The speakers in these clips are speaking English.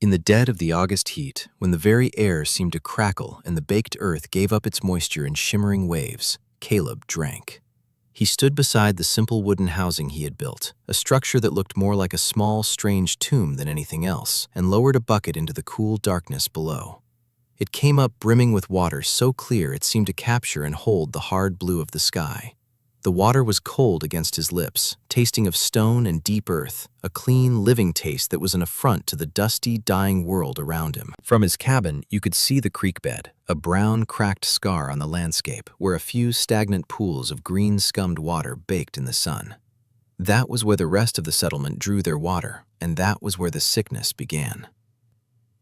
In the dead of the August heat, when the very air seemed to crackle and the baked earth gave up its moisture in shimmering waves, Caleb drank. He stood beside the simple wooden housing he had built, a structure that looked more like a small, strange tomb than anything else, and lowered a bucket into the cool darkness below. It came up brimming with water so clear it seemed to capture and hold the hard blue of the sky. The water was cold against his lips, tasting of stone and deep earth, a clean, living taste that was an affront to the dusty, dying world around him. From his cabin, you could see the creek bed, a brown, cracked scar on the landscape where a few stagnant pools of green, scummed water baked in the sun. That was where the rest of the settlement drew their water, and that was where the sickness began.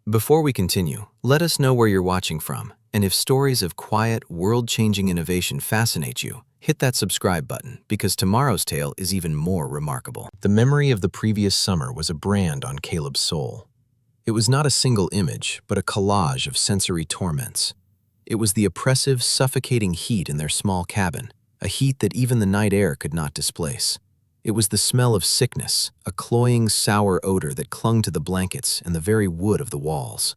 Before we continue, let us know where you're watching from, and if stories of quiet, world-changing innovation fascinate you, hit that subscribe button because tomorrow's tale is even more remarkable. The memory of the previous summer was a brand on Caleb's soul. It was not a single image, but a collage of sensory torments. It was the oppressive, suffocating heat in their small cabin, a heat that even the night air could not displace. It was the smell of sickness, a cloying, sour odor that clung to the blankets and the very wood of the walls.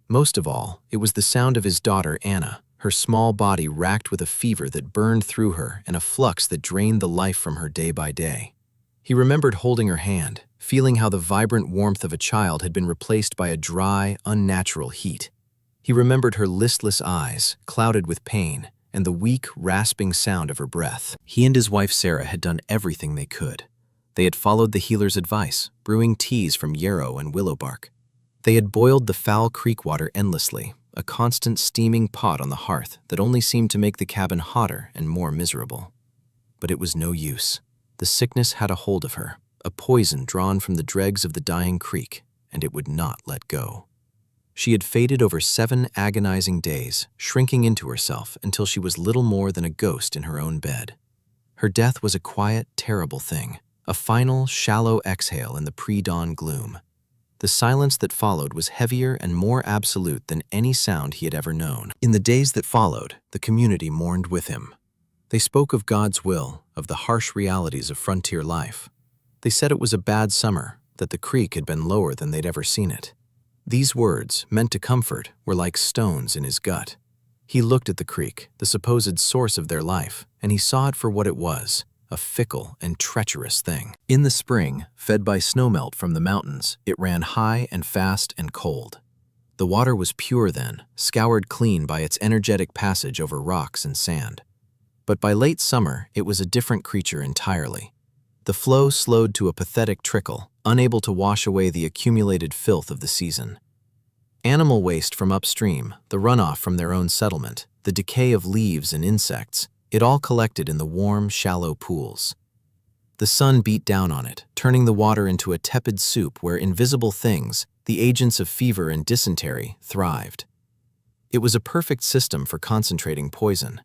Most of all, it was the sound of his daughter, Anna, her small body racked with a fever that burned through her and a flux that drained the life from her day by day. He remembered holding her hand, feeling how the vibrant warmth of a child had been replaced by a dry, unnatural heat. He remembered her listless eyes, clouded with pain, and the weak, rasping sound of her breath. He and his wife Sarah had done everything they could. They had followed the healer's advice, brewing teas from yarrow and willow bark. They had boiled the foul creek water endlessly, a constant steaming pot on the hearth that only seemed to make the cabin hotter and more miserable. But it was no use. The sickness had a hold of her, a poison drawn from the dregs of the dying creek, and it would not let go. She had faded over 7 agonizing days, shrinking into herself until she was little more than a ghost in her own bed. Her death was a quiet, terrible thing, a final, shallow exhale in the pre-dawn gloom. The silence that followed was heavier and more absolute than any sound he had ever known. In the days that followed, the community mourned with him. They spoke of God's will, of the harsh realities of frontier life. They said it was a bad summer, that the creek had been lower than they'd ever seen it. These words, meant to comfort, were like stones in his gut. He looked at the creek, the supposed source of their life, and he saw it for what it was, a fickle and treacherous thing. In the spring, fed by snowmelt from the mountains, it ran high and fast and cold. The water was pure then, scoured clean by its energetic passage over rocks and sand. But by late summer, it was a different creature entirely. The flow slowed to a pathetic trickle, unable to wash away the accumulated filth of the season. Animal waste from upstream, the runoff from their own settlement, the decay of leaves and insects, it all collected in the warm, shallow pools. The sun beat down on it, turning the water into a tepid soup where invisible things, the agents of fever and dysentery, thrived. It was a perfect system for concentrating poison.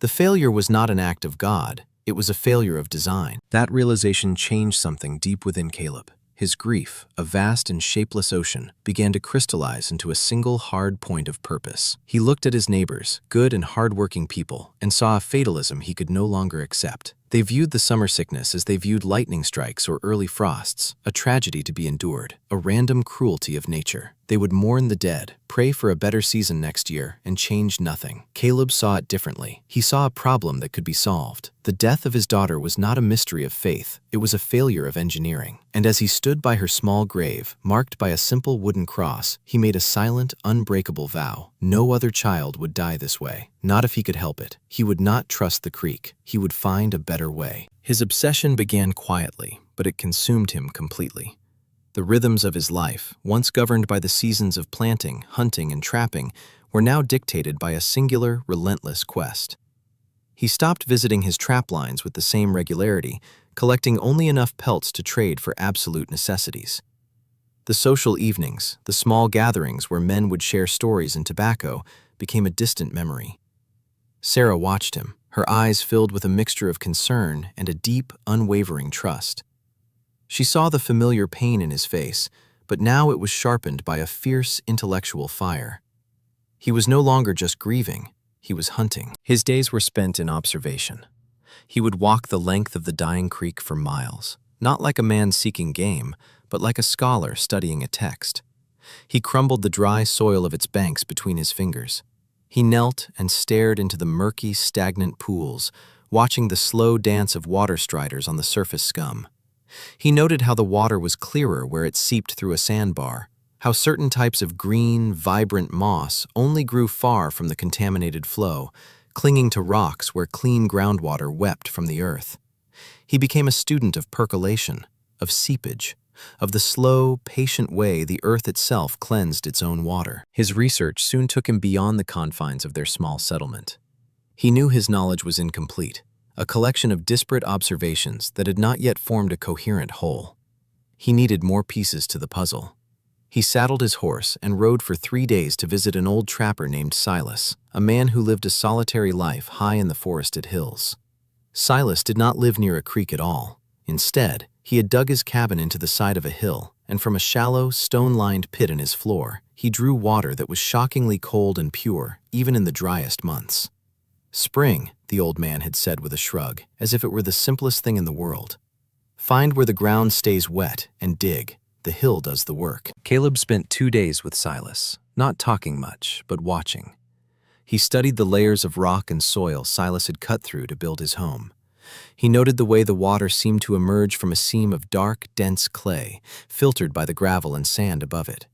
The failure was not an act of God, it was a failure of design. That realization changed something deep within Caleb. His grief, a vast and shapeless ocean, began to crystallize into a single hard point of purpose. He looked at his neighbors, good and hard-working people, and saw a fatalism he could no longer accept. They viewed the summer sickness as they viewed lightning strikes or early frosts, a tragedy to be endured, a random cruelty of nature. They would mourn the dead, pray for a better season next year, and change nothing. Caleb saw it differently. He saw a problem that could be solved. The death of his daughter was not a mystery of faith, it was a failure of engineering. And as he stood by her small grave, marked by a simple wooden cross, he made a silent, unbreakable vow. No other child would die this way. Not if he could help it. He would not trust the creek. He would find a better way. His obsession began quietly, but it consumed him completely. The rhythms of his life, once governed by the seasons of planting, hunting, and trapping, were now dictated by a singular, relentless quest. He stopped visiting his trap lines with the same regularity, collecting only enough pelts to trade for absolute necessities. The social evenings, the small gatherings where men would share stories and tobacco, became a distant memory. Sarah watched him, her eyes filled with a mixture of concern and a deep, unwavering trust. She saw the familiar pain in his face, but now it was sharpened by a fierce intellectual fire. He was no longer just grieving, he was hunting. His days were spent in observation. He would walk the length of the dying creek for miles, not like a man seeking game, but like a scholar studying a text. He crumbled the dry soil of its banks between his fingers. He knelt and stared into the murky, stagnant pools, watching the slow dance of water striders on the surface scum. He noted how the water was clearer where it seeped through a sandbar, how certain types of green, vibrant moss only grew far from the contaminated flow, clinging to rocks where clean groundwater wept from the earth. He became a student of percolation, of seepage, of the slow, patient way the earth itself cleansed its own water. His research soon took him beyond the confines of their small settlement. He knew his knowledge was incomplete, a collection of disparate observations that had not yet formed a coherent whole. He needed more pieces to the puzzle. He saddled his horse and rode for 3 days to visit an old trapper named Silas, a man who lived a solitary life high in the forested hills. Silas did not live near a creek at all. Instead, he had dug his cabin into the side of a hill, and from a shallow, stone-lined pit in his floor, he drew water that was shockingly cold and pure, even in the driest months. "Spring," the old man had said with a shrug, as if it were the simplest thing in the world. "Find where the ground stays wet and dig. The hill does the work." Caleb spent 2 days with Silas, not talking much, but watching. He studied the layers of rock and soil Silas had cut through to build his home. He noted the way the water seemed to emerge from a seam of dark, dense clay, filtered by the gravel and sand above it.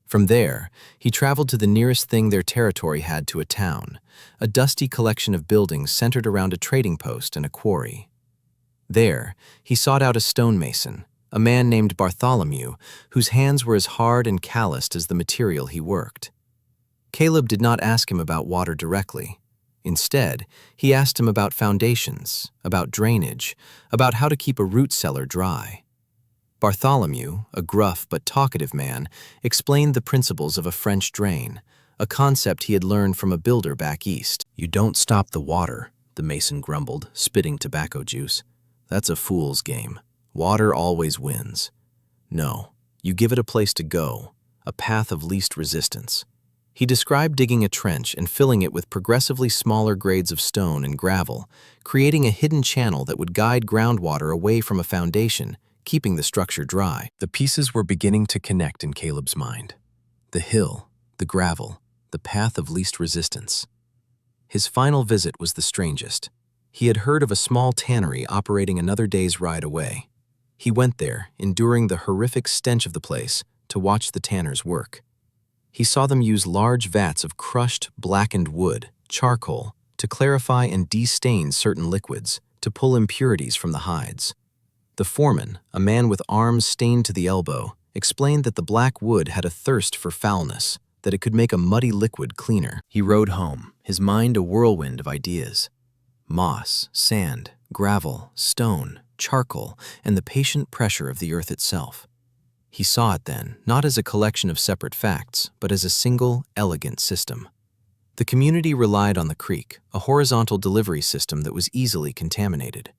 From there, he traveled to the nearest thing their territory had to a town, a dusty collection of buildings centered around a trading post and a quarry. There, he sought out a stonemason, a man named Bartholomew, whose hands were as hard and calloused as the material he worked. Caleb did not ask him about water directly. Instead, he asked him about foundations, about drainage, about how to keep a root cellar dry. Bartholomew, a gruff but talkative man, explained the principles of a French drain, a concept he had learned from a builder back east. "You don't stop the water," the mason grumbled, spitting tobacco juice. "That's a fool's game. Water always wins. No, you give it a place to go, a path of least resistance." He described digging a trench and filling it with progressively smaller grades of stone and gravel, creating a hidden channel that would guide groundwater away from a foundation, keeping the structure dry. The pieces were beginning to connect in Caleb's mind. The hill, the gravel, the path of least resistance. His final visit was the strangest. He had heard of a small tannery operating another day's ride away. He went there, enduring the horrific stench of the place, to watch the tanners work. He saw them use large vats of crushed, blackened wood, charcoal, to clarify and de-stain certain liquids, to pull impurities from the hides. The foreman, a man with arms stained to the elbow, explained that the black wood had a thirst for foulness, that it could make a muddy liquid cleaner. He rode home, his mind a whirlwind of ideas. Moss, sand, gravel, stone, charcoal, and the patient pressure of the earth itself. He saw it then, not as a collection of separate facts, but as a single, elegant system. The community relied on the creek, a horizontal delivery system that was easily contaminated.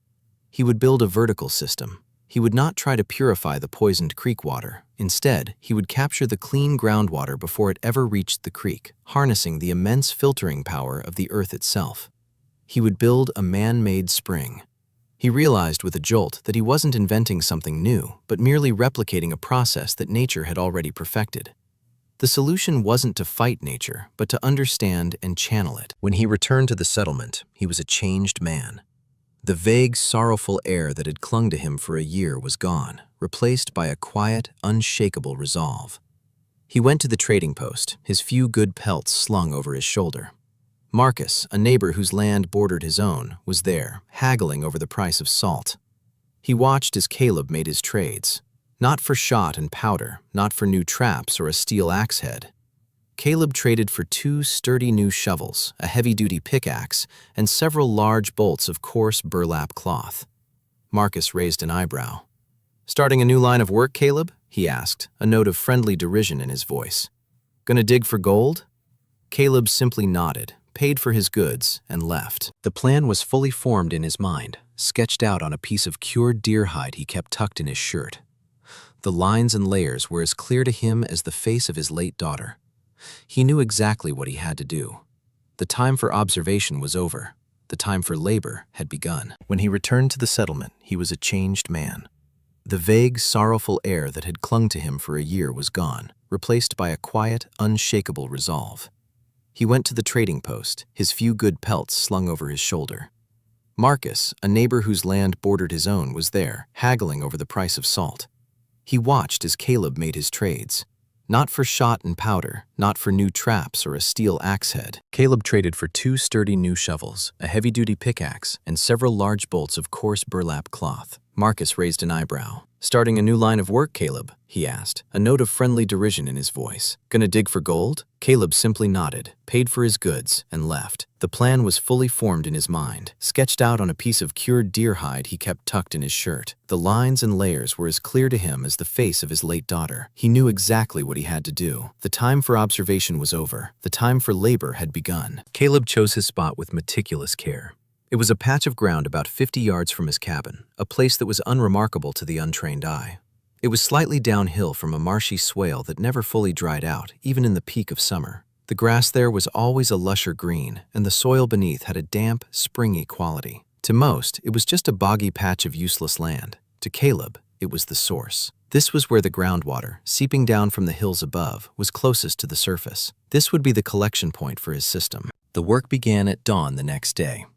He would build a vertical system. He would not try to purify the poisoned creek water. Instead, he would capture the clean groundwater before it ever reached the creek, harnessing the immense filtering power of the earth itself. He would build a man-made spring. He realized with a jolt that he wasn't inventing something new, but merely replicating a process that nature had already perfected. The solution wasn't to fight nature, but to understand and channel it. When he returned to the settlement, he was a changed man. The vague, sorrowful air that had clung to him for a year was gone, replaced by a quiet, unshakable resolve. He went to the trading post, his few good pelts slung over his shoulder. Marcus, a neighbor whose land bordered his own, was there, haggling over the price of salt. He watched as Caleb made his trades, not for shot and powder, not for new traps or a steel axe head. Caleb traded for 2 sturdy new shovels, a heavy-duty pickaxe, and several large bolts of coarse burlap cloth. Marcus raised an eyebrow. "Starting a new line of work, Caleb?" he asked, a note of friendly derision in his voice. "Gonna dig for gold?" Caleb simply nodded, paid for his goods, and left. The plan was fully formed in his mind, sketched out on a piece of cured deer hide he kept tucked in his shirt. The lines and layers were as clear to him as the face of his late daughter. He knew exactly what he had to do. The time for observation was over. The time for labor had begun. When he returned to the settlement, he was a changed man. The vague, sorrowful air that had clung to him for a year was gone, replaced by a quiet, unshakable resolve. He went to the trading post, his few good pelts slung over his shoulder. Marcus, a neighbor whose land bordered his own, was there, haggling over the price of salt. He watched as Caleb made his trades. Not for shot and powder, not for new traps or a steel axe head. Caleb traded for 2 sturdy new shovels, a heavy-duty pickaxe, and several large bolts of coarse burlap cloth. Marcus raised an eyebrow. "Starting a new line of work, Caleb?" he asked, a note of friendly derision in his voice. "Gonna dig for gold?" Caleb simply nodded, paid for his goods, and left. The plan was fully formed in his mind, sketched out on a piece of cured deer hide he kept tucked in his shirt. The lines and layers were as clear to him as the face of his late daughter. He knew exactly what he had to do. The time for observation was over. The time for labor had begun. Caleb chose his spot with meticulous care. It was a patch of ground about 50 yards from his cabin, a place that was unremarkable to the untrained eye. It was slightly downhill from a marshy swale that never fully dried out, even in the peak of summer. The grass there was always a lusher green, and the soil beneath had a damp, springy quality. To most, it was just a boggy patch of useless land. To Caleb, it was the source. This was where the groundwater, seeping down from the hills above, was closest to the surface. This would be the collection point for his system. The work began at dawn the next day.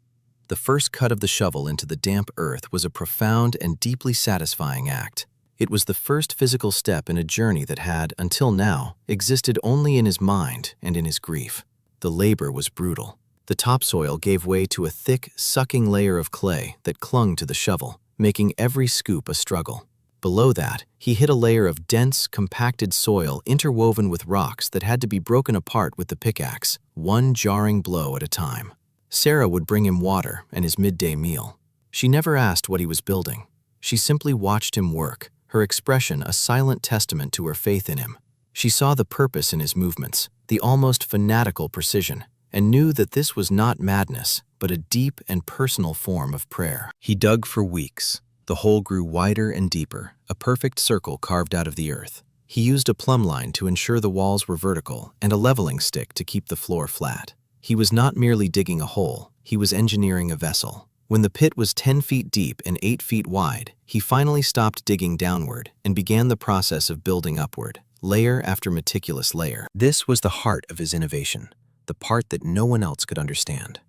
The first cut of the shovel into the damp earth was a profound and deeply satisfying act. It was the first physical step in a journey that had, until now, existed only in his mind and in his grief. The labor was brutal. The topsoil gave way to a thick, sucking layer of clay that clung to the shovel, making every scoop a struggle. Below that, he hit a layer of dense, compacted soil interwoven with rocks that had to be broken apart with the pickaxe, one jarring blow at a time. Sarah would bring him water and his midday meal. She never asked what he was building. She simply watched him work, her expression a silent testament to her faith in him. She saw the purpose in his movements, the almost fanatical precision, and knew that this was not madness, but a deep and personal form of prayer. He dug for weeks. The hole grew wider and deeper, a perfect circle carved out of the earth. He used a plumb line to ensure the walls were vertical and a leveling stick to keep the floor flat. He was not merely digging a hole, he was engineering a vessel. When the pit was 10 feet deep and 8 feet wide, he finally stopped digging downward and began the process of building upward, layer after meticulous layer. This was the heart of his innovation, the part that no one else could understand.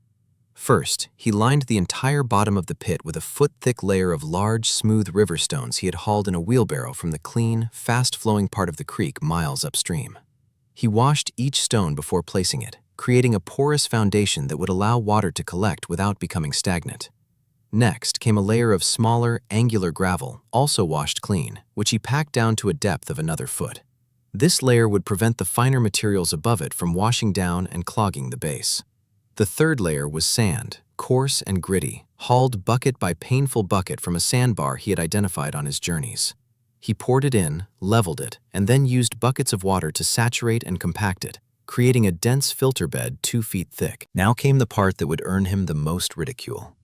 First, he lined the entire bottom of the pit with a foot-thick layer of large, smooth river stones he had hauled in a wheelbarrow from the clean, fast-flowing part of the creek miles upstream. He washed each stone before placing it, creating a porous foundation that would allow water to collect without becoming stagnant. Next came a layer of smaller, angular gravel, also washed clean, which he packed down to a depth of another foot. This layer would prevent the finer materials above it from washing down and clogging the base. The third layer was sand, coarse and gritty, hauled bucket by painful bucket from a sandbar he had identified on his journeys. He poured it in, leveled it, and then used buckets of water to saturate and compact it, creating a dense filter bed 2 feet thick. Now came the part that would earn him the most ridicule.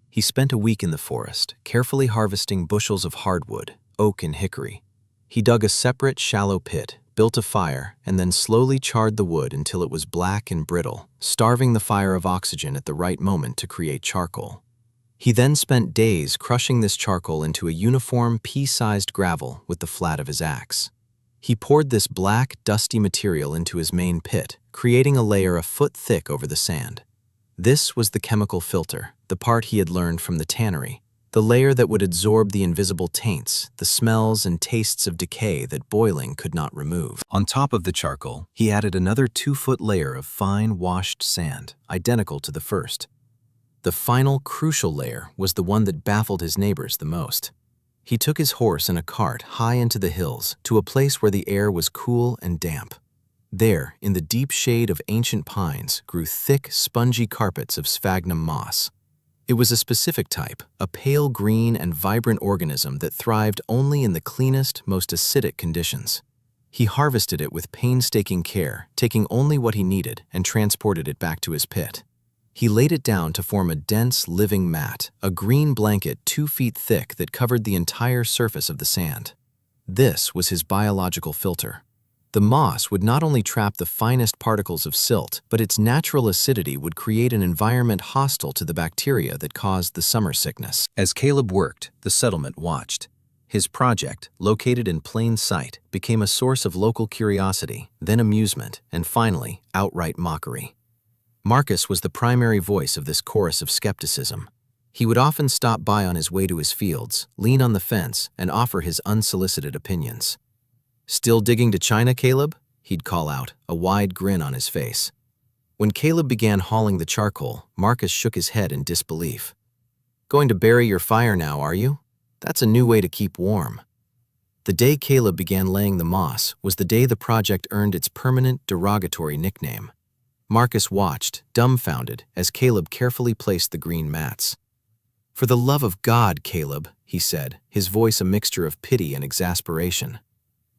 He spent a week in the forest, carefully harvesting bushels of hardwood, oak and hickory. He dug a separate, shallow pit, built a fire, and then slowly charred the wood until it was black and brittle, starving the fire of oxygen at the right moment to create charcoal. He then spent days crushing this charcoal into a uniform, pea-sized gravel with the flat of his axe. He poured this black, dusty material into his main pit, creating a layer a foot thick over the sand. This was the chemical filter, the part he had learned from the tannery, the layer that would absorb the invisible taints, the smells and tastes of decay that boiling could not remove. On top of the charcoal, he added another 2-foot layer of fine, washed sand, identical to the first. The final, crucial layer was the one that baffled his neighbors the most. He took his horse in a cart high into the hills to a place where the air was cool and damp. There, in the deep shade of ancient pines, grew thick, spongy carpets of sphagnum moss. It was a specific type, a pale green and vibrant organism that thrived only in the cleanest, most acidic conditions. He harvested it with painstaking care, taking only what he needed and transported it back to his pit. He laid it down to form a dense, living mat, a green blanket 2 feet thick that covered the entire surface of the sand. This was his biological filter. The moss would not only trap the finest particles of silt, but its natural acidity would create an environment hostile to the bacteria that caused the summer sickness. As Caleb worked, the settlement watched. His project, located in plain sight, became a source of local curiosity, then amusement, and finally, outright mockery. Marcus was the primary voice of this chorus of skepticism. He would often stop by on his way to his fields, lean on the fence, and offer his unsolicited opinions. "Still digging to China, Caleb?" he'd call out, a wide grin on his face. When Caleb began hauling the charcoal, Marcus shook his head in disbelief. "Going to bury your fire now, are you? That's a new way to keep warm." The day Caleb began laying the moss was the day the project earned its permanent derogatory nickname. Marcus watched, dumbfounded, as Caleb carefully placed the green mats. "For the love of God, Caleb," he said, his voice a mixture of pity and exasperation.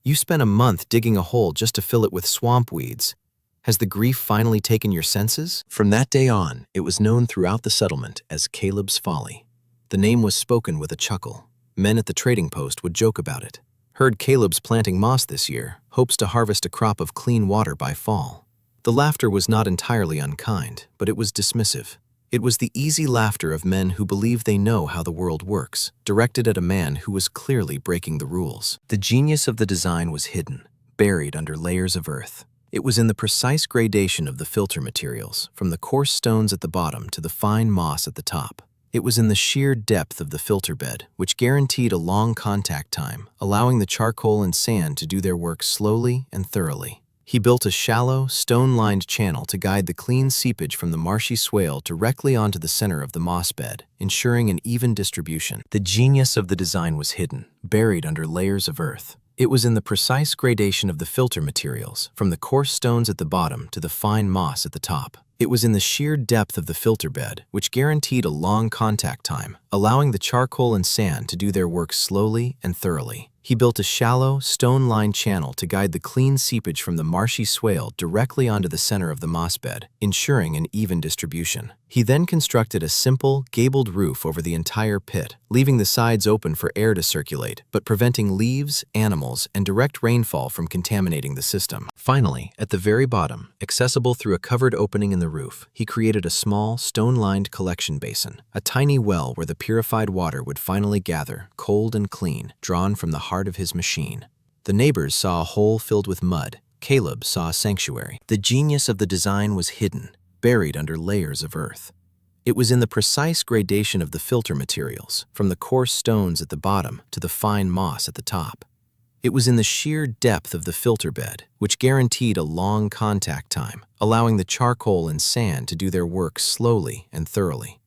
"You spent a month digging a hole just to fill it with swamp weeds. Has the grief finally taken your senses?" From that day on, it was known throughout the settlement as Caleb's Folly. The name was spoken with a chuckle. Men at the trading post would joke about it. "Heard Caleb's planting moss this year, hopes to harvest a crop of clean water by fall." The laughter was not entirely unkind, but it was dismissive. It was the easy laughter of men who believe they know how the world works, directed at a man who was clearly breaking the rules. The genius of the design was hidden, buried under layers of earth. It was in the precise gradation of the filter materials, from the coarse stones at the bottom to the fine moss at the top. It was in the sheer depth of the filter bed, which guaranteed a long contact time, allowing the charcoal and sand to do their work slowly and thoroughly. He built a shallow, stone-lined channel to guide the clean seepage from the marshy swale directly onto the center of the moss bed, ensuring an even distribution. The genius of the design was hidden, buried under layers of earth. It was in the precise gradation of the filter materials, from the coarse stones at the bottom to the fine moss at the top. It was in the sheer depth of the filter bed, which guaranteed a long contact time, allowing the charcoal and sand to do their work slowly and thoroughly. He built a shallow, stone-lined channel to guide the clean seepage from the marshy swale directly onto the center of the moss bed, ensuring an even distribution. He then constructed a simple, gabled roof over the entire pit, leaving the sides open for air to circulate, but preventing leaves, animals, and direct rainfall from contaminating the system. Finally, at the very bottom, accessible through a covered opening in the roof, he created a small, stone-lined collection basin, a tiny well where the purified water would finally gather, cold and clean, drawn from the heart of his machine. The neighbors saw a hole filled with mud. Caleb saw a sanctuary. The genius of the design was hidden, buried under layers of earth. It was in the precise gradation of the filter materials, from the coarse stones at the bottom to the fine moss at the top. It was in the sheer depth of the filter bed, which guaranteed a long contact time, allowing the charcoal and sand to do their work slowly and thoroughly.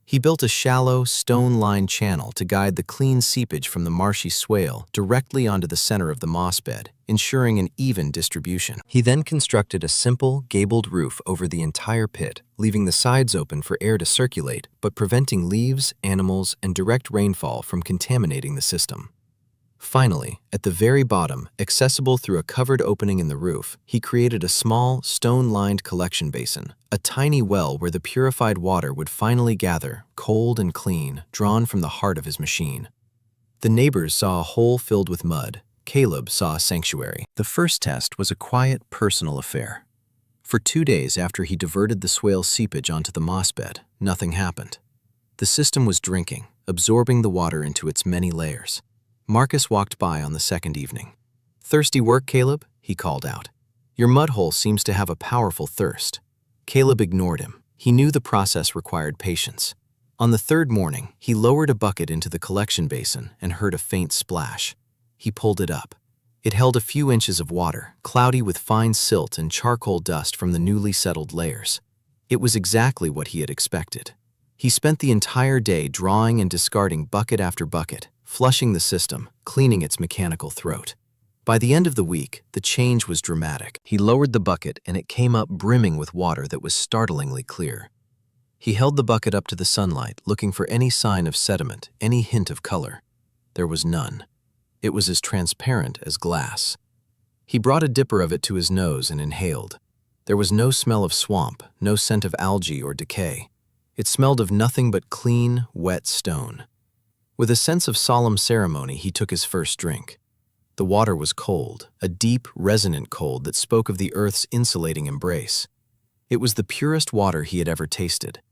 He built a shallow, stone-lined channel to guide the clean seepage from the marshy swale directly onto the center of the moss bed, ensuring an even distribution. He then constructed a simple, gabled roof over the entire pit, leaving the sides open for air to circulate, but preventing leaves, animals, and direct rainfall from contaminating the system. Finally, at the very bottom, accessible through a covered opening in the roof, he created a small, stone-lined collection basin, a tiny well where the purified water would finally gather, cold and clean, drawn from the heart of his machine. The neighbors saw a hole filled with mud. Caleb saw a sanctuary. The first test was a quiet, personal affair. For 2 days after he diverted the swale seepage onto the moss bed, nothing happened. The system was drinking, absorbing the water into its many layers. Marcus walked by on the second evening. "Thirsty work, Caleb?" he called out. "Your mud hole seems to have a powerful thirst." Caleb ignored him. He knew the process required patience. On the third morning, he lowered a bucket into the collection basin and heard a faint splash. He pulled it up. It held a few inches of water, cloudy with fine silt and charcoal dust from the newly settled layers. It was exactly what he had expected. He spent the entire day drawing and discarding bucket after bucket, flushing the system, cleaning its mechanical throat. By the end of the week, the change was dramatic. He lowered the bucket and it came up brimming with water that was startlingly clear. He held the bucket up to the sunlight, looking for any sign of sediment, any hint of color. There was none. It was as transparent as glass. He brought a dipper of it to his nose and inhaled. There was no smell of swamp, no scent of algae or decay. It smelled of nothing but clean, wet stone. With a sense of solemn ceremony, he took his first drink. The water was cold, a deep, resonant cold that spoke of the earth's insulating embrace. It was the purest water he had ever tasted.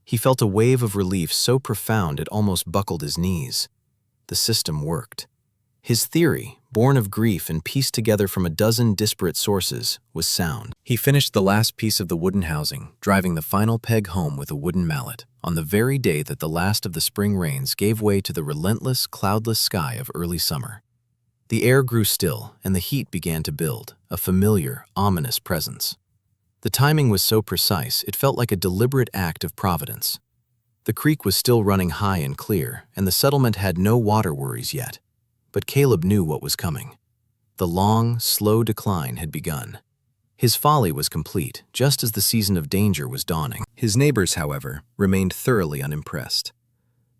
He felt a wave of relief so profound it almost buckled his knees. The system worked. His theory, born of grief and pieced together from a dozen disparate sources, was sound. He finished the last piece of the wooden housing, driving the final peg home with a wooden mallet, on the very day that the last of the spring rains gave way to the relentless, cloudless sky of early summer. The air grew still, and the heat began to build, a familiar, ominous presence. The timing was so precise, it felt like a deliberate act of providence. The creek was still running high and clear, and the settlement had no water worries yet. But Caleb knew what was coming. The long, slow decline had begun. His folly was complete, just as the season of danger was dawning. His neighbors, however, remained thoroughly unimpressed.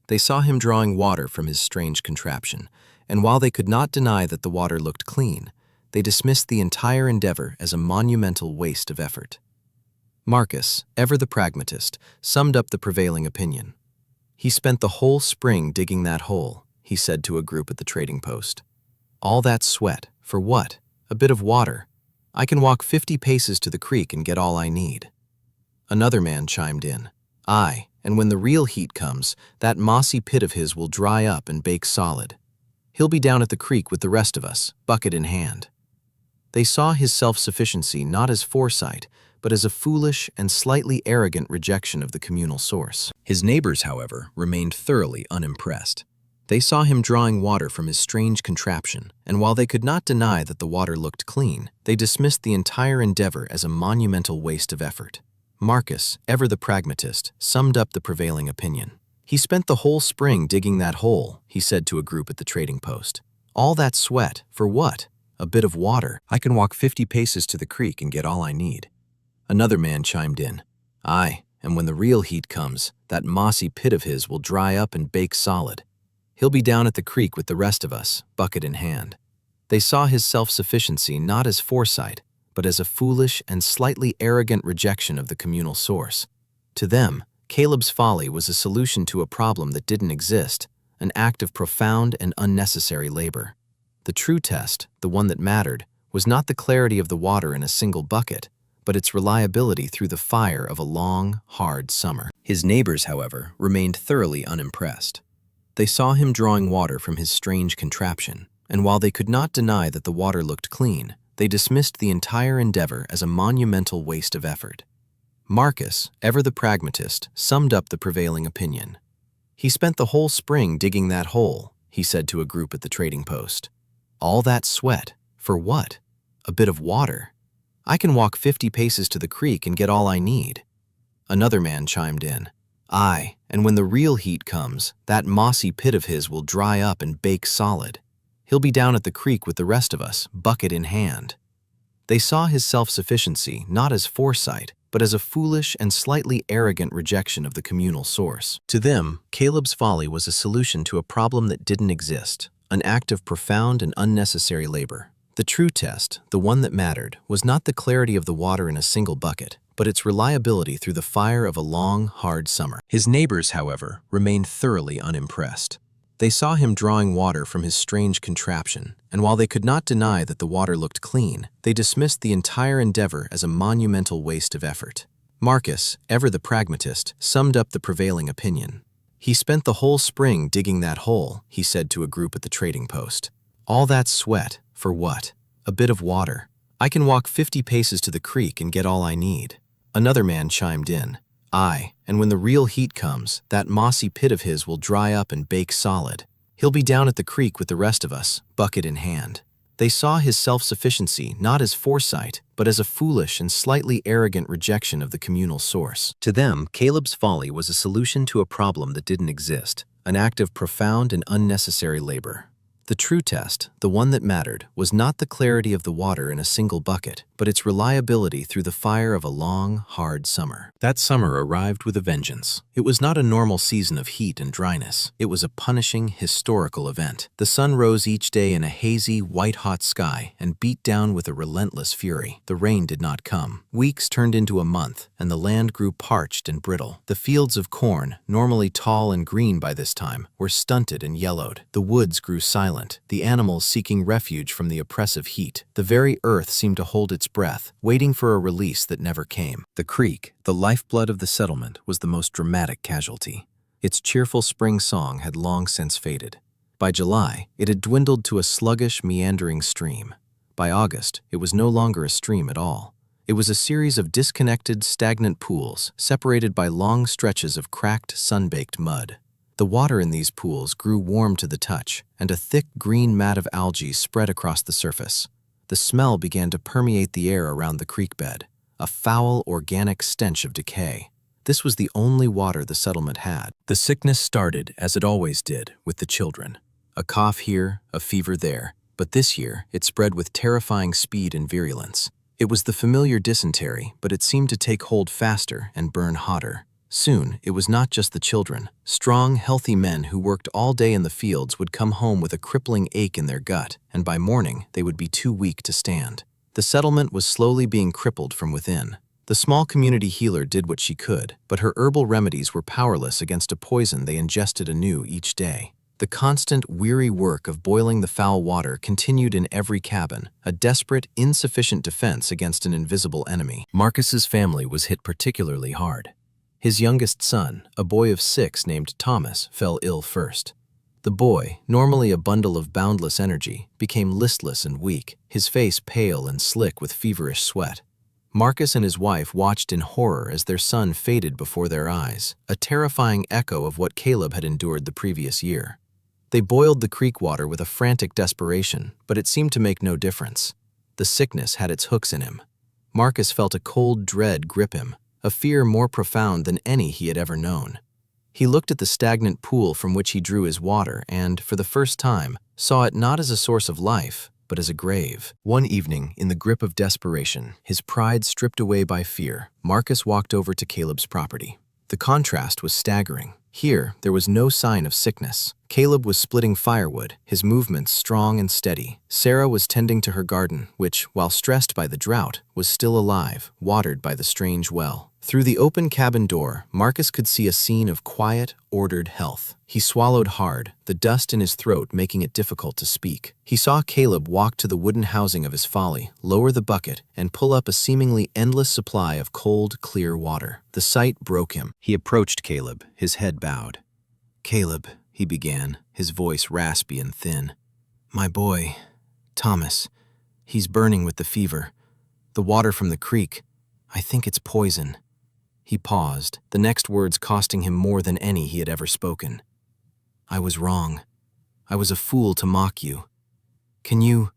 They saw him drawing water from his strange contraption, and while they could not deny that the water looked clean, they dismissed the entire endeavor as a monumental waste of effort. Marcus, ever the pragmatist, summed up the prevailing opinion. "He spent the whole spring digging that hole," he said to a group at the trading post. "All that sweat, for what? A bit of water. I can walk 50 paces to the creek and get all I need." Another man chimed in. "Aye, and when the real heat comes, that mossy pit of his will dry up and bake solid. He'll be down at the creek with the rest of us, bucket in hand." They saw his self-sufficiency not as foresight, but as a foolish and slightly arrogant rejection of the communal source. His neighbors, however, remained thoroughly unimpressed. They saw him drawing water from his strange contraption, and while they could not deny that the water looked clean, they dismissed the entire endeavor as a monumental waste of effort. Marcus, ever the pragmatist, summed up the prevailing opinion. "He spent the whole spring digging that hole," he said to a group at the trading post. "All that sweat, for what? A bit of water. I can walk 50 paces to the creek and get all I need." Another man chimed in. "Aye, and when the real heat comes, that mossy pit of his will dry up and bake solid. He'll be down at the creek with the rest of us, bucket in hand." They saw his self-sufficiency not as foresight, but as a foolish and slightly arrogant rejection of the communal source. To them, Caleb's folly was a solution to a problem that didn't exist, an act of profound and unnecessary labor. The true test, the one that mattered, was not the clarity of the water in a single bucket, but its reliability through the fire of a long, hard summer. His neighbors, however, remained thoroughly unimpressed. They saw him drawing water from his strange contraption, and while they could not deny that the water looked clean, they dismissed the entire endeavor as a monumental waste of effort. Marcus, ever the pragmatist, summed up the prevailing opinion. "He spent the whole spring digging that hole," he said to a group at the trading post. "All that sweat, for what? A bit of water. I can walk 50 paces to the creek and get all I need." Another man chimed in. "Aye, and when the real heat comes, that mossy pit of his will dry up and bake solid. He'll be down at the creek with the rest of us, bucket in hand." They saw his self-sufficiency not as foresight, but as a foolish and slightly arrogant rejection of the communal source. To them, Caleb's folly was a solution to a problem that didn't exist, an act of profound and unnecessary labor. The true test, the one that mattered, was not the clarity of the water in a single bucket, but its reliability through the fire of a long, hard summer. His neighbors, however, remained thoroughly unimpressed. They saw him drawing water from his strange contraption, and while they could not deny that the water looked clean, they dismissed the entire endeavor as a monumental waste of effort. Marcus, ever the pragmatist, summed up the prevailing opinion. "He spent the whole spring digging that hole," he said to a group at the trading post. "All that sweat, for what? A bit of water. I can walk 50 paces to the creek and get all I need." Another man chimed in. "Aye, and when the real heat comes, that mossy pit of his will dry up and bake solid. He'll be down at the creek with the rest of us, bucket in hand." They saw his self-sufficiency not as foresight, but as a foolish and slightly arrogant rejection of the communal source. To them, Caleb's folly was a solution to a problem that didn't exist, an act of profound and unnecessary labor. The true test, the one that mattered, was not the clarity of the water in a single bucket, but its reliability through the fire of a long, hard summer. That summer arrived with a vengeance. It was not a normal season of heat and dryness. It was a punishing, historical event. The sun rose each day in a hazy, white-hot sky and beat down with a relentless fury. The rain did not come. Weeks turned into a month, and the land grew parched and brittle. The fields of corn, normally tall and green by this time, were stunted and yellowed. The woods grew silent, the animals seeking refuge from the oppressive heat. The very earth seemed to hold its breath, waiting for a release that never came. The creek, the lifeblood of the settlement, was the most dramatic casualty. Its cheerful spring song had long since faded. By July, it had dwindled to a sluggish, meandering stream. By August, it was no longer a stream at all. It was a series of disconnected, stagnant pools separated by long stretches of cracked, sun-baked mud. The water in these pools grew warm to the touch, and a thick green mat of algae spread across the surface. The smell began to permeate the air around the creek bed, a foul, organic stench of decay. This was the only water the settlement had. The sickness started, as it always did, with the children. A cough here, a fever there, but this year it spread with terrifying speed and virulence. It was the familiar dysentery, but it seemed to take hold faster and burn hotter. Soon, it was not just the children. Strong, healthy men who worked all day in the fields would come home with a crippling ache in their gut, and by morning, they would be too weak to stand. The settlement was slowly being crippled from within. The small community healer did what she could, but her herbal remedies were powerless against a poison they ingested anew each day. The constant, weary work of boiling the foul water continued in every cabin, a desperate, insufficient defense against an invisible enemy. Marcus's family was hit particularly hard. His youngest son, a boy of 6 named Thomas, fell ill first. The boy, normally a bundle of boundless energy, became listless and weak, his face pale and slick with feverish sweat. Marcus and his wife watched in horror as their son faded before their eyes, a terrifying echo of what Caleb had endured the previous year. They boiled the creek water with a frantic desperation, but it seemed to make no difference. The sickness had its hooks in him. Marcus felt a cold dread grip him, a fear more profound than any he had ever known. He looked at the stagnant pool from which he drew his water and, for the first time, saw it not as a source of life, but as a grave. One evening, in the grip of desperation, his pride stripped away by fear, Marcus walked over to Caleb's property. The contrast was staggering. Here, there was no sign of sickness. Caleb was splitting firewood, his movements strong and steady. Sarah was tending to her garden, which, while stressed by the drought, was still alive, watered by the strange well. Through the open cabin door, Marcus could see a scene of quiet, ordered health. He swallowed hard, the dust in his throat making it difficult to speak. He saw Caleb walk to the wooden housing of his folly, lower the bucket, and pull up a seemingly endless supply of cold, clear water. The sight broke him. He approached Caleb, his head bowed. "Caleb," he began, his voice raspy and thin. "My boy, Thomas, he's burning with the fever. The water from the creek, I think it's poison." He paused, the next words costing him more than any he had ever spoken. "I was wrong. I was a fool to mock you. Can you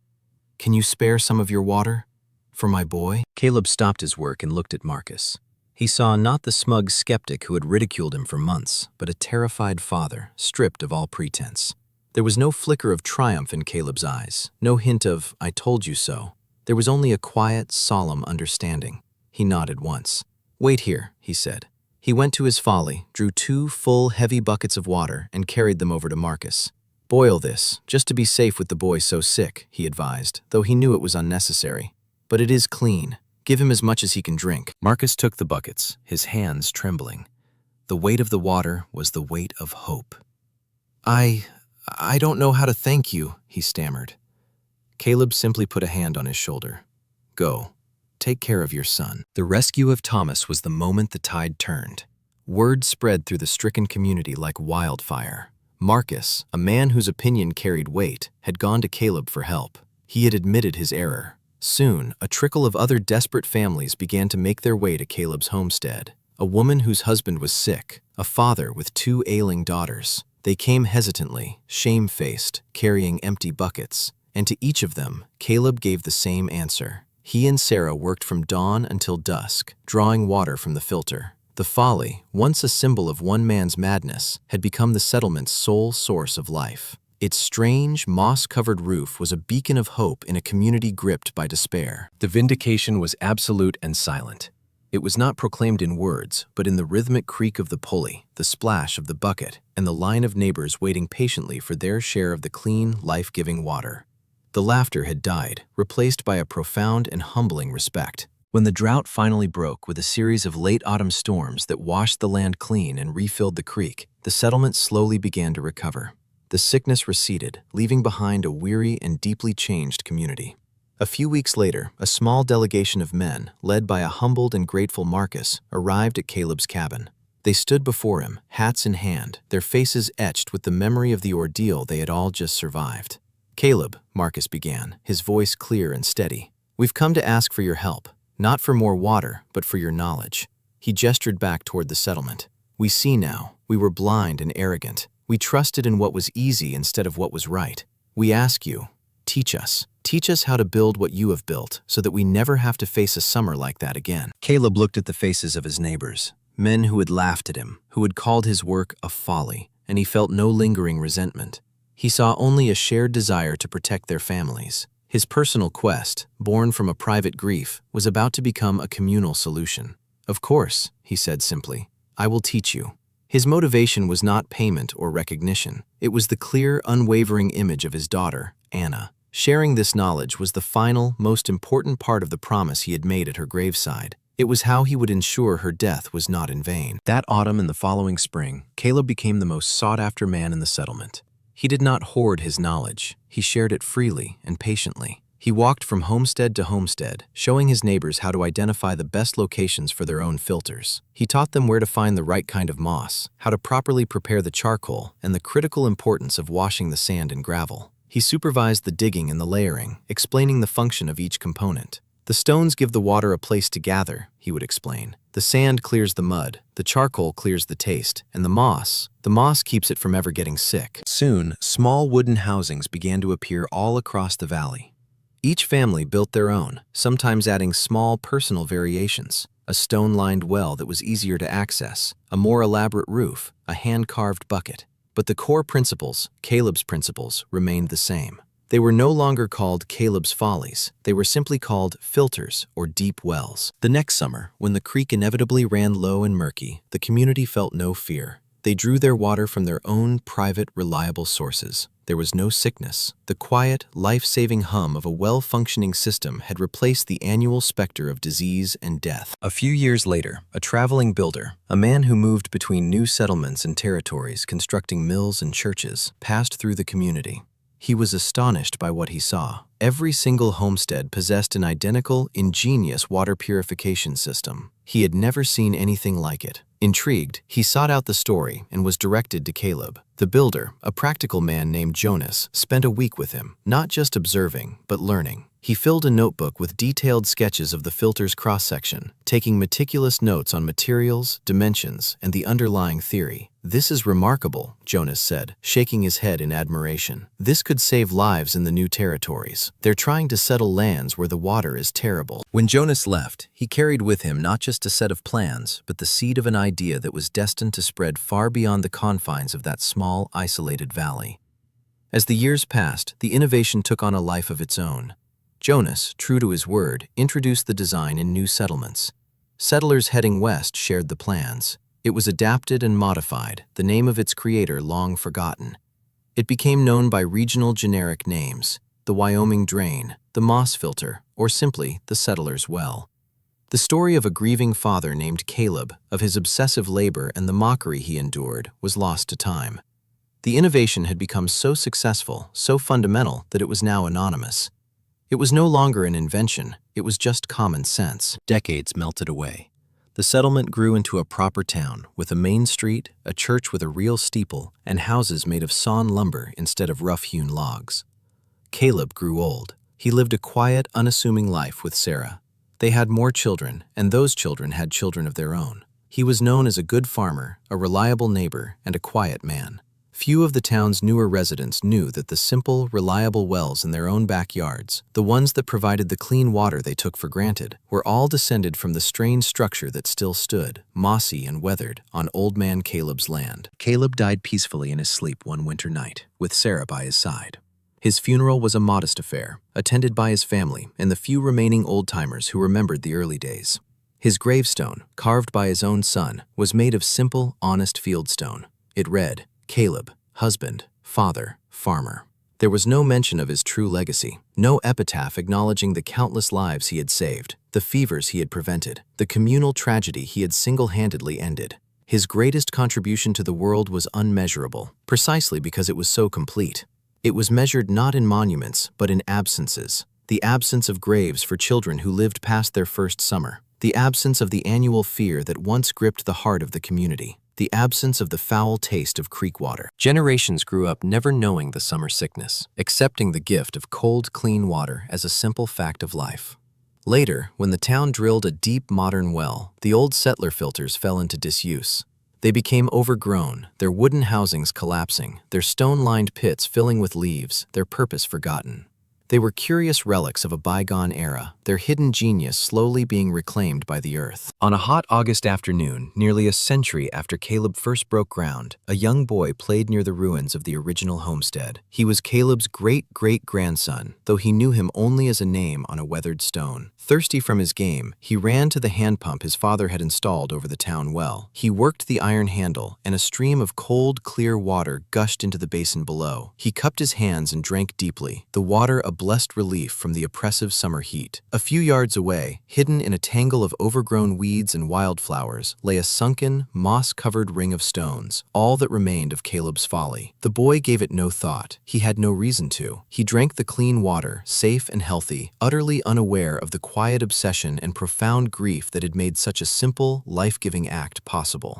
spare some of your water? For my boy?" Caleb stopped his work and looked at Marcus. He saw not the smug skeptic who had ridiculed him for months, but a terrified father, stripped of all pretense. There was no flicker of triumph in Caleb's eyes, no hint of, "I told you so." There was only a quiet, solemn understanding. He nodded once. "Wait here," he said. He went to his folly, drew 2 full, heavy buckets of water, and carried them over to Marcus. "Boil this, just to be safe with the boy so sick," he advised, though he knew it was unnecessary. "But it is clean. Give him as much as he can drink." Marcus took the buckets, his hands trembling. The weight of the water was the weight of hope. I don't know how to thank you," he stammered. Caleb simply put a hand on his shoulder. "Go. Take care of your son." The rescue of Thomas was the moment the tide turned. Word spread through the stricken community like wildfire. Marcus, a man whose opinion carried weight, had gone to Caleb for help. He had admitted his error. Soon, a trickle of other desperate families began to make their way to Caleb's homestead. A woman whose husband was sick, a father with 2 ailing daughters. They came hesitantly, shame-faced, carrying empty buckets. And to each of them, Caleb gave the same answer. He and Sarah worked from dawn until dusk, drawing water from the filter. The folly, once a symbol of one man's madness, had become the settlement's sole source of life. Its strange, moss-covered roof was a beacon of hope in a community gripped by despair. The vindication was absolute and silent. It was not proclaimed in words, but in the rhythmic creak of the pulley, the splash of the bucket, and the line of neighbors waiting patiently for their share of the clean, life-giving water. The laughter had died, replaced by a profound and humbling respect. When the drought finally broke with a series of late autumn storms that washed the land clean and refilled the creek, the settlement slowly began to recover. The sickness receded, leaving behind a weary and deeply changed community. A few weeks later, a small delegation of men, led by a humbled and grateful Marcus, arrived at Caleb's cabin. They stood before him, hats in hand, their faces etched with the memory of the ordeal they had all just survived. "Caleb," Marcus began, his voice clear and steady, "we've come to ask for your help, not for more water, but for your knowledge." He gestured back toward the settlement. "We see now. We were blind and arrogant. We trusted in what was easy instead of what was right. We ask you, teach us. Teach us how to build what you have built so that we never have to face a summer like that again." Caleb looked at the faces of his neighbors, men who had laughed at him, who had called his work a folly, and he felt no lingering resentment. He saw only a shared desire to protect their families. His personal quest, born from a private grief, was about to become a communal solution. "Of course," he said simply, "I will teach you." His motivation was not payment or recognition. It was the clear, unwavering image of his daughter, Anna. Sharing this knowledge was the final, most important part of the promise he had made at her graveside. It was how he would ensure her death was not in vain. That autumn and the following spring, Caleb became the most sought-after man in the settlement. He did not hoard his knowledge. He shared it freely and patiently. He walked from homestead to homestead, showing his neighbors how to identify the best locations for their own filters. He taught them where to find the right kind of moss, how to properly prepare the charcoal, and the critical importance of washing the sand and gravel. He supervised the digging and the layering, explaining the function of each component. "The stones give the water a place to gather," he would explain. "The sand clears the mud, the charcoal clears the taste, and the moss keeps it from ever getting sick." Soon, small wooden housings began to appear all across the valley. Each family built their own, sometimes adding small personal variations: a stone-lined well that was easier to access, a more elaborate roof, a hand-carved bucket. But the core principles, Caleb's principles, remained the same. They were no longer called Caleb's Follies. They were simply called filters or deep wells. The next summer, when the creek inevitably ran low and murky, the community felt no fear. They drew their water from their own private, reliable sources. There was no sickness. The quiet, life-saving hum of a well-functioning system had replaced the annual specter of disease and death. A few years later, a traveling builder, a man who moved between new settlements and territories constructing mills and churches, passed through the community. He was astonished by what he saw. Every single homestead possessed an identical, ingenious water purification system. He had never seen anything like it. Intrigued, he sought out the story and was directed to Caleb. The builder, a practical man named Jonas, spent a week with him, not just observing, but learning. He filled a notebook with detailed sketches of the filter's cross-section, taking meticulous notes on materials, dimensions, and the underlying theory. "This is remarkable," Jonas said, shaking his head in admiration. "This could save lives in the new territories. They're trying to settle lands where the water is terrible." When Jonas left, he carried with him not just a set of plans, but the seed of an idea that was destined to spread far beyond the confines of that small, isolated valley. As the years passed, the innovation took on a life of its own. Jonas, true to his word, introduced the design in new settlements. Settlers heading west shared the plans. It was adapted and modified, the name of its creator long forgotten. It became known by regional generic names: the Wyoming Drain, the Moss Filter, or simply the Settler's Well. The story of a grieving father named Caleb, of his obsessive labor and the mockery he endured, was lost to time. The innovation had become so successful, so fundamental, that it was now anonymous. It was no longer an invention, it was just common sense. Decades melted away. The settlement grew into a proper town, with a main street, a church with a real steeple, and houses made of sawn lumber instead of rough-hewn logs. Caleb grew old. He lived a quiet, unassuming life with Sarah. They had more children, and those children had children of their own. He was known as a good farmer, a reliable neighbor, and a quiet man. Few of the town's newer residents knew that the simple, reliable wells in their own backyards, the ones that provided the clean water they took for granted, were all descended from the strange structure that still stood, mossy and weathered, on Old Man Caleb's land. Caleb died peacefully in his sleep one winter night, with Sarah by his side. His funeral was a modest affair, attended by his family and the few remaining old-timers who remembered the early days. His gravestone, carved by his own son, was made of simple, honest fieldstone. It read, "Caleb, husband, father, farmer." There was no mention of his true legacy, no epitaph acknowledging the countless lives he had saved, the fevers he had prevented, the communal tragedy he had single-handedly ended. His greatest contribution to the world was unmeasurable, precisely because it was so complete. It was measured not in monuments, but in absences. The absence of graves for children who lived past their first summer. The absence of the annual fear that once gripped the heart of the community. the absence of the foul taste of creek water. Generations grew up never knowing the summer sickness, accepting the gift of cold, clean water as a simple fact of life. Later, when the town drilled a deep modern well, the old settler filters fell into disuse. They became overgrown, their wooden housings collapsing, their stone-lined pits filling with leaves, their purpose forgotten. They were curious relics of a bygone era, their hidden genius slowly being reclaimed by the earth. On a hot August afternoon, nearly a century after Caleb first broke ground, a young boy played near the ruins of the original homestead. He was Caleb's great-great-grandson, though he knew him only as a name on a weathered stone. Thirsty from his game, he ran to the hand pump his father had installed over the town well. He worked the iron handle, and a stream of cold, clear water gushed into the basin below. He cupped his hands and drank deeply, the water a blessed relief from the oppressive summer heat. A few yards away, hidden in a tangle of overgrown weeds and wildflowers, lay a sunken, moss-covered ring of stones, all that remained of Caleb's folly. The boy gave it no thought. He had no reason to. He drank the clean water, safe and healthy, utterly unaware of the quiet obsession and profound grief that had made such a simple, life-giving act possible.